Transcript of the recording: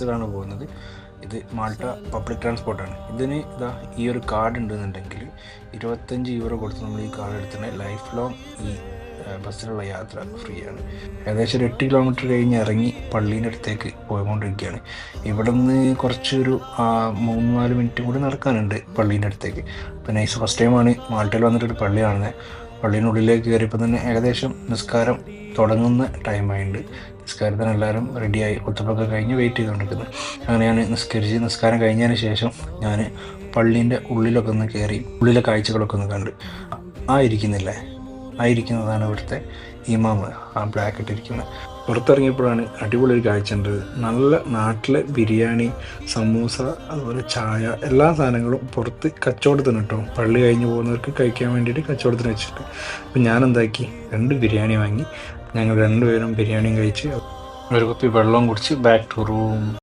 ബസ്സിലാണ് പോകുന്നത്. ഇത് മാൾട്ട പബ്ലിക് ട്രാൻസ്പോർട്ടാണ്. ഇതിന് ഇതാ ഈ ഒരു കാർഡ് ഉണ്ടെന്നുണ്ടെങ്കിൽ 25 യൂറോ കൊടുത്ത് നമ്മൾ ഈ കാർഡ് എടുത്തിട്ടുണ്ടെങ്കിൽ ലൈഫ് ലോങ് ഈ ബസ്സിലുള്ള യാത്ര ഫ്രീ ആണ്. ഏകദേശം ഒരു 8 കിലോമീറ്റർ കഴിഞ്ഞ് ഇറങ്ങി പള്ളീൻ്റെ അടുത്തേക്ക് പോയിക്കൊണ്ടിരിക്കുകയാണ്. ഇവിടെ നിന്ന് കുറച്ചൊരു 3-4 മിനിറ്റ് കൂടി നടക്കാനുണ്ട് പള്ളീൻ്റെ അടുത്തേക്ക്. അപ്പോൾ നൈസ് ഫസ്റ്റ് ടൈമാണ് മാൾട്ടയിൽ വന്നിട്ടൊരു പള്ളി കാണുന്നത്. പള്ളീനുള്ളിലേക്ക് കയറിയപ്പോൾ തന്നെ ഏകദേശം നിസ്കാരം തുടങ്ങുന്ന ടൈമായിട്ടുണ്ട്. നിസ്കാരത്തിന് എല്ലാവരും റെഡിയായി കുത്തുബൊക്കെ കഴിഞ്ഞ് വെയിറ്റ് ചെയ്തുകൊണ്ടിരിക്കുന്നത്. അങ്ങനെ ഞാൻ നിസ്കാരം കഴിഞ്ഞതിന് ശേഷം ഞാൻ പള്ളീൻ്റെ ഉള്ളിലൊക്കെ ഒന്ന് കയറി ഉള്ളിലെ കാഴ്ചകളൊക്കെ ഒന്ന് കണ്ട്. ആയിരിക്കുന്നതാണ് ഇവിടുത്തെ ഇമാമ്, ആ ബ്ലാക്ക് ഇട്ടിരിക്കുന്നത്. പുറത്തിറങ്ങിയപ്പോഴാണ് അടിപൊളി ഒരു കാഴ്ച ഉണ്ട്. നല്ല നാട്ടിലെ ബിരിയാണി, സമൂസ, അതുപോലെ ചായ, എല്ലാ സാധനങ്ങളും പുറത്ത് കച്ചവടത്തിന് കേട്ടോ. പള്ളി കഴിഞ്ഞ് പോകുന്നവർക്ക് കഴിക്കാൻ വേണ്ടിയിട്ട് കച്ചവടത്തിന് വെച്ചിട്ട്. അപ്പം ഞാൻ എന്താക്കി, 2 ബിരിയാണി വാങ്ങി. ഞങ്ങൾ 2 പേരും ബിരിയാണിയും കഴിച്ച് ഒരു കുപ്പി വെള്ളം കുടിച്ച് ബാക്ക് ടു റൂം.